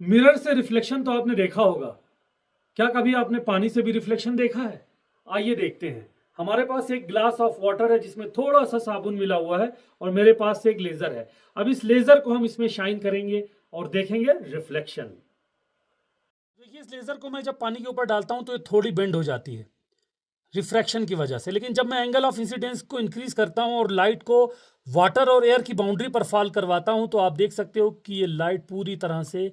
Mirror से reflection तो आपने देखा होगा। क्या कभी आपने पानी से भी रिफ्लेक्शन देखा है? आइए देखते हैं। हमारे पास एक ग्लास ऑफ वाटर है जिसमें थोड़ा सा साबुन मिला हुआ है और मेरे पास एक लेजर है। अब इस लेजर को हम इसमें शाइन करेंगे और देखेंगे रिफ्लेक्शन। देखिए, इस लेजर को मैं जब पानी के ऊपर डालता हूं तो ये थोड़ी बेंड हो जाती है रिफ्रैक्शन की वजह से, लेकिन जब मैं एंगल ऑफ इंसिडेंस को इंक्रीज करता हूं और लाइट को वाटर और एयर की बाउंड्री पर फॉल करवाता हूं तो आप देख सकते हो कि ये लाइट पूरी तरह से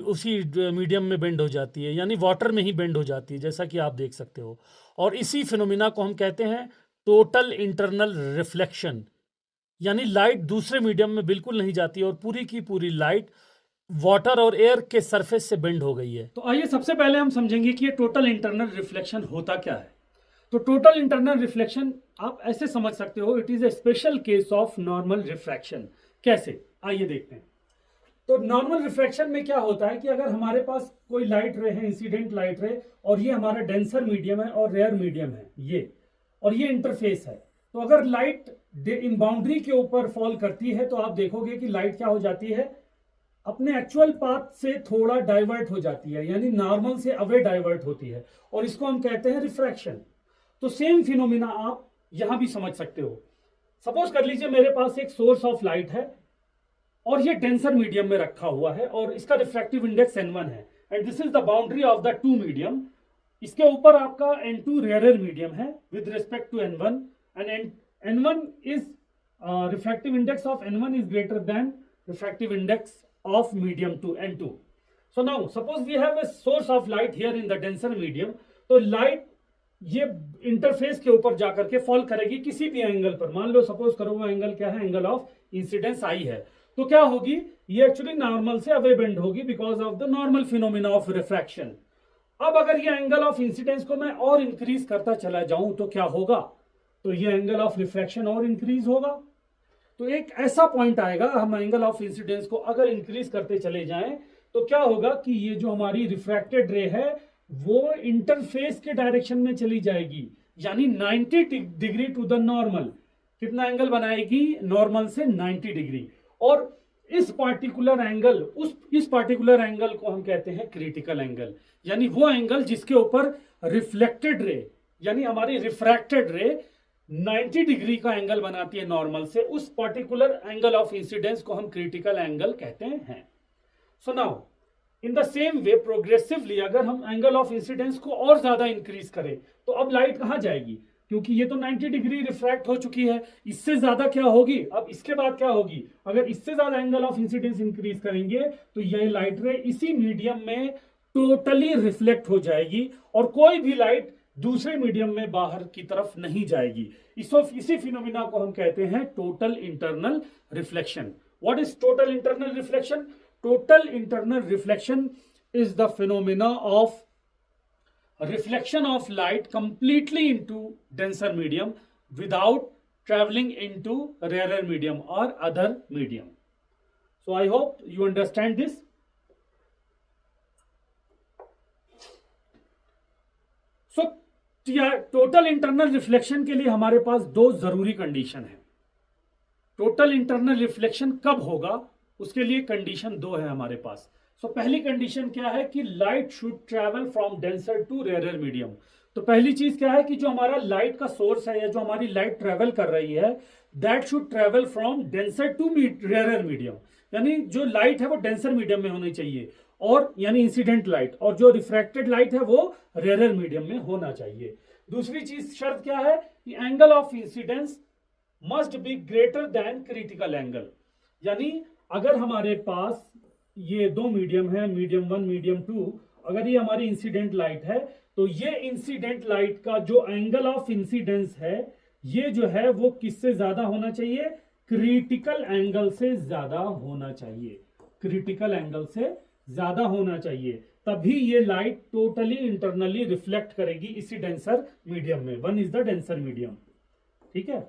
उसी मीडियम में बेंड हो जाती है, यानी वाटर में ही बेंड हो जाती है, जैसा कि आप देख सकते हो। और इसी फिनोमिना को हम कहते हैं टोटल इंटरनल रिफ्लेक्शन, यानी लाइट दूसरे मीडियम में बिल्कुल नहीं जाती और पूरी की पूरी लाइट वाटर और एयर के सरफेस से बेंड हो गई है। तो आइए सबसे पहले हम समझेंगे कि ये टोटल इंटरनल रिफ्लेक्शन होता क्या है। तो टोटल इंटरनल रिफ्लेक्शन आप ऐसे समझ सकते हो, it is a special case of normal refraction. कैसे, आइए देखते हैं। तो नॉर्मल रिफ्रैक्शन में क्या होता है कि अगर हमारे पास कोई लाइट रे है, इंसिडेंट लाइट रे, और ये हमारा डेंसर मीडियम है और रेयर मीडियम है ये, और ये इंटरफेस है, तो अगर लाइट इन बाउंड्री के ऊपर फॉल करती है तो आप देखोगे कि लाइट क्या हो जाती है, अपने एक्चुअल पाथ से थोड़ा डाइवर्ट हो जाती है, यानी नॉर्मल से अवे डाइवर्ट होती है, और इसको हम कहते हैं रिफ्रैक्शन। तो सेम फिनोमिना आप यहां भी समझ सकते हो। सपोज कर लीजिए मेरे पास एक सोर्स ऑफ लाइट है और ये डेंसर मीडियम में रखा हुआ है और इसका रिफ्रैक्टिव इंडेक्स n1 है, and this is the boundary of the two medium. इसके ऊपर आपका n2 रेयर मीडियम है with respect to n1, and n1 is refractive index of n1 is greater than refractive index of medium to n2. So now suppose we have a source of light here in the denser medium, तो light ये interface के ऊपर जाकर के fall करेगी किसी भी angle पर। मान लो सपोज करो वो एंगल क्या है, एंगल ऑफ इंसिडेंस आई है, तो क्या होगी, ये एक्चुअली नॉर्मल से अवे बेंड होगी because of the normal phenomena of refraction. अब अगर ये एंगल ऑफ इंसिडेंस को मैं और इंक्रीज करता चला जाऊं तो क्या होगा, तो ये एंगल ऑफ रिफ्रैक्शन और इंक्रीज होगा। तो एक ऐसा पॉइंट आएगा, हम एंगल ऑफ इंसिडेंस को अगर इंक्रीज करते चले जाएं तो क्या होगा कि ये जो हमारी रिफ्रैक्टेड रे है वो इंटरफेस के डायरेक्शन में चली जाएगी, यानी 90 डिग्री टू द नॉर्मल। कितना एंगल बनाएगी, नॉर्मल से 90 डिग्री। और इस पार्टिकुलर एंगल, इस पार्टिकुलर एंगल को हम कहते हैं क्रिटिकल एंगल, यानी वो एंगल जिसके ऊपर रिफ्लेक्टेड रे यानी हमारी रिफ्रैक्टेड रे 90 डिग्री का एंगल बनाती है नॉर्मल से, उस पर्टिकुलर एंगल ऑफ इंसिडेंस को हम क्रिटिकल एंगल कहते हैं। So now in the same way progressively अगर हम एंगल ऑफ इंसिडेंस को और ज्यादा इंक्रीज करें तो अब लाइट कहां जाएगी, क्योंकि ये तो 90 डिग्री रिफ्रैक्ट हो चुकी है, इससे ज्यादा क्या होगी, अब इसके बाद क्या होगी, अगर इससे ज्यादा एंगल ऑफ इंसिडेंस इंक्रीज करेंगे तो ये लाइट रे इसी मीडियम में टोटली रिफ्लेक्ट हो जाएगी और कोई भी लाइट दूसरे मीडियम में बाहर की तरफ नहीं जाएगी। इसी फिनोमिना को हम कहते हैं total internal reflection. What is total internal reflection? Total internal reflection is the phenomena of reflection of light completely into denser medium without traveling into rarer medium or other medium. So I hope you understand this. So total internal reflection के लिए हमारे पास दो जरूरी condition है। Total internal reflection कब होगा, उसके लिए कंडीशन दो है हमारे पास। पहली कंडीशन क्या है कि light should travel from denser to rare medium. तो पहली चीज क्या है कि जो हमारा लाइट का सोर्स है या जो हमारी लाइट ट्रैवल कर रही है that should travel from denser to rare medium, यानी जो लाइट है वो डेंसर मीडियम में होनी चाहिए, और यानी इंसिडेंट लाइट, और जो रिफ्रैक्टेड लाइट है वो रेयर मीडियम में होना चाहिए। दूसरी चीज शर्त क्या है कि angle of incidence must be greater than critical angle, यानी अगर हमारे पास ये दो मीडियम है, मीडियम 1 मीडियम 2, अगर ये हमारी इंसिडेंट लाइट है तो ये इंसिडेंट लाइट का जो एंगल ऑफ इंसिडेंस है ये जो है वो किससे ज्यादा होना चाहिए, क्रिटिकल एंगल से ज्यादा होना चाहिए, क्रिटिकल एंगल से ज्यादा होना चाहिए, तभी ये लाइट टोटली इंटरनली रिफ्लेक्ट करेगी इसी डेंसर मीडियम में। 1 इज द डेंसर मीडियम, ठीक है।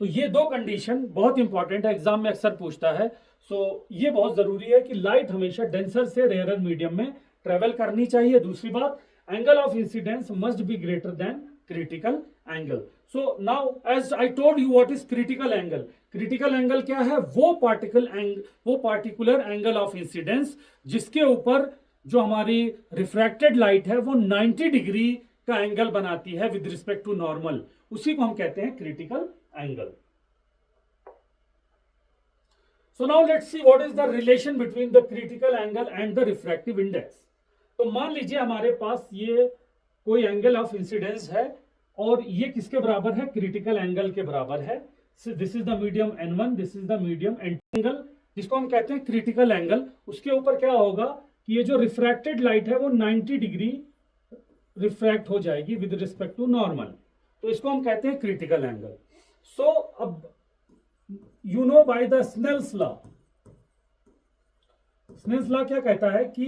तो ये दो कंडीशन बहुत इंपॉर्टेंट है, एग्जाम में अक्सर पूछता है। ये बहुत जरूरी है कि लाइट हमेशा डेंसर से रेयर मीडियम में ट्रेवल करनी चाहिए। दूसरी बात, angle of incidence must be greater than critical angle. So now as I told you what is critical angle. Critical angle क्या है? वो पार्टिकुलर एंगल ऑफ इंसिडेंस जिसके ऊपर जो हमारी रिफ्रैक्टेड लाइट है वो 90 डिग्री का एंगल बनाती है विद रिस्पेक्ट टू नॉर्मल, उसी को हम कहते हैं critical angle. So now let's see what is the relation between the critical angle and the refractive index। तो मान लीजिए हमारे पास ये कोई एंगल ऑफ इंसिडेंस है और ये किसके बराबर है? क्रिटिकल एंगल के बराबर है। This is the medium n1, this is the medium n2 angle, जिसको हम कहते हैं क्रिटिकल एंगल। उसके ऊपर क्या होगा कि ये जो रिफ्रैक्टेड लाइट है वो 90 डिग्री रिफ्रैक्ट हो जाएगी विद रिस्पेक्ट टू नॉर्मल, तो इसको हम कहते हैं क्रिटिकल एंगल। सो अब you know by the Snell's law, Snell's law क्या कहता है कि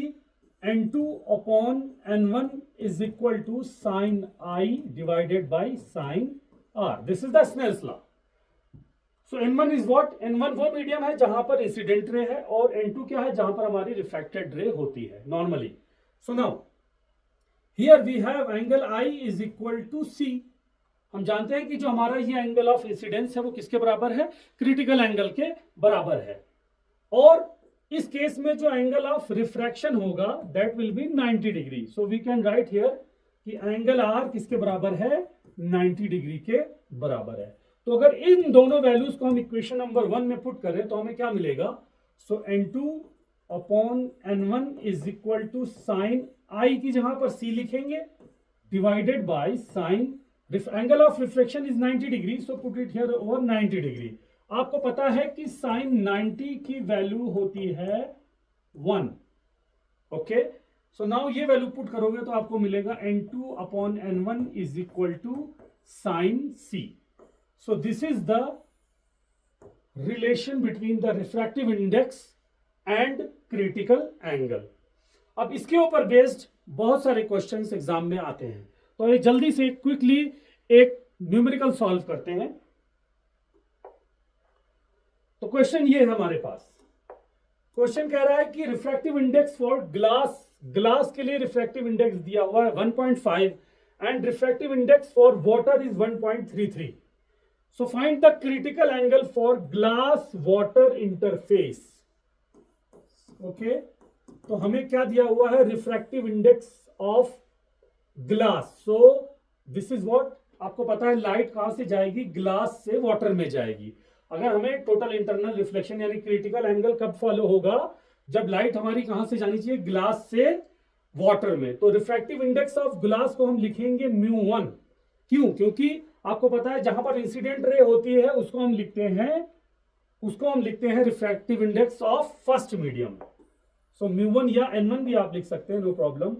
n2 upon n1 is equal to sin I divided by sin R। This is the Snell's law। So n1 is what? n1 वो medium है जहां पर incident ray है और n2 क्या है? जहां पर हमारी रिफ्रैक्टेड रे होती है normally. So now here we have angle I is equal to C। हम जानते हैं कि जो हमारा ये एंगल ऑफ इंसिडेंस है वो किसके बराबर है? क्रिटिकल एंगल के बराबर है। और इस केस में जो एंगल ऑफ रिफ्रैक्शन होगा that will be 90 degree. So we can write here कि एंगल आर किसके बराबर है? 90 डिग्री के बराबर है। तो अगर इन दोनों वैल्यूज को हम इक्वेशन नंबर 1 में पुट करें तो हमें क्या मिलेगा? So n2 upon n1 is equal to sine I की जहां पर c लिखेंगे divided by sine angle of reflection is 90 degree, so put it here over 90 degree. आपको पता है कि साइन 90 की वैल्यू होती है 1। ओके, सो नाउ ये वैल्यू पुट करोगे तो आपको मिलेगा n2 upon n1 is equal to sine c। So this is the relation between the refractive index and critical angle. अब इसके ऊपर बेस्ड बहुत सारे क्वेश्चंस एग्जाम में आते हैं, तो ये जल्दी से क्विकली एक न्यूमेरिकल सॉल्व करते हैं। तो क्वेश्चन ये है हमारे पास। क्वेश्चन कह रहा है कि रिफ्रैक्टिव इंडेक्स फॉर ग्लास के लिए रिफ्रैक्टिव इंडेक्स दिया हुआ है 1.5 and refractive index for water is 1.33। So find the critical angle for glass water interface. Okay, तो हमें क्या दिया हुआ है? Refractive index of glass. So this is what, आपको पता है लाइट कहां से जाएगी? ग्लास से वाटर में जाएगी। अगर हमें टोटल इंटरनल रिफ्लेक्शन यानी क्रिटिकल एंगल कब फॉलो होगा? जब लाइट हमारी कहां से जानी चाहिए? ग्लास से वाटर में। तो रिफ्रैक्टिव इंडेक्स ऑफ ग्लास को हम लिखेंगे μ1। क्यों? क्योंकि आपको पता है जहां पर इंसिडेंट रे होती है उसको हम लिखते हैं refractive index of first medium. So μ1 या n1 भी आप लिख सकते हैं, no problem.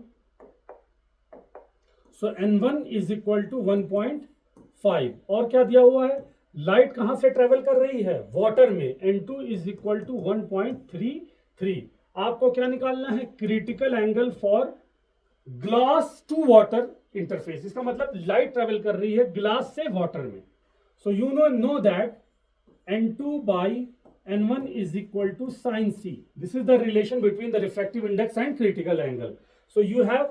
So n1 is equal to 1.5। और क्या दिया हुआ है? लाइट कहां से ट्रेवल कर रही है? वाटर में। n2 is equal to 1.33। आपको क्या निकालना है? Critical angle for glass to water interface. इसका मतलब लाइट ट्रेवल कर रही है ग्लास से वाटर में। So you know that n2 by n1 is equal to sin c। This is the relation between the refractive index and critical angle। So you have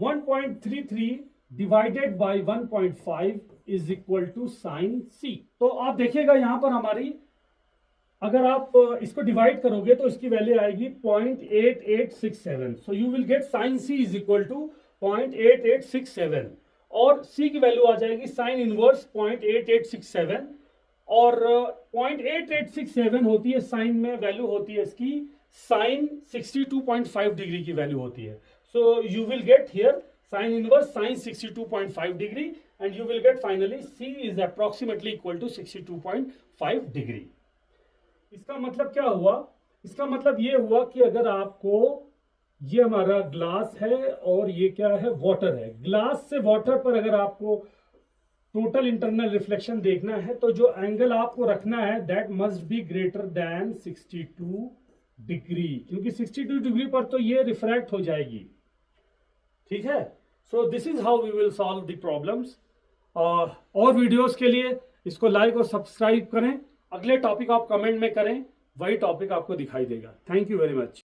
1.33 divided by 1.5 is equal to sin c। तो आप देखिएगा यहां पर हमारी, अगर आप इसको divide करोगे तो इसकी वैल्यू आएगी 0.8867। सो you will gate sin c is equal to 0.8867 और c की वैल्यू आ जाएगी sin इनवर्स 0.8867 और 0.8867 होती है साइन में वैल्यू होती है इसकी साइन 62.5 डिग्री की वैल्यू होती है। So you will get here sine inverse sine 62.5 degree and you will get finally c is approximately equal to 62.5 degree. इसका मतलब क्या हुआ? इसका मतलब ये हुआ कि अगर आपको, ये हमारा ग्लास है और ये क्या है? वाटर है। ग्लास से वाटर पर अगर आपको टोटल इंटरनल रिफ्लेक्शन देखना है तो जो एंगल आपको रखना है that must be greater then 62 degree, क्योंकि 62 डिग्री पर तो ये रिफ्रैक्ट हो जाएगी। ठीक है, so this is how we will solve the problems. और वीडियोस के लिए इसको लाइक और सब्सक्राइब करें। अगले टॉपिक आप कमेंट में करें, वही टॉपिक आपको दिखाई देगा। Thank you very much.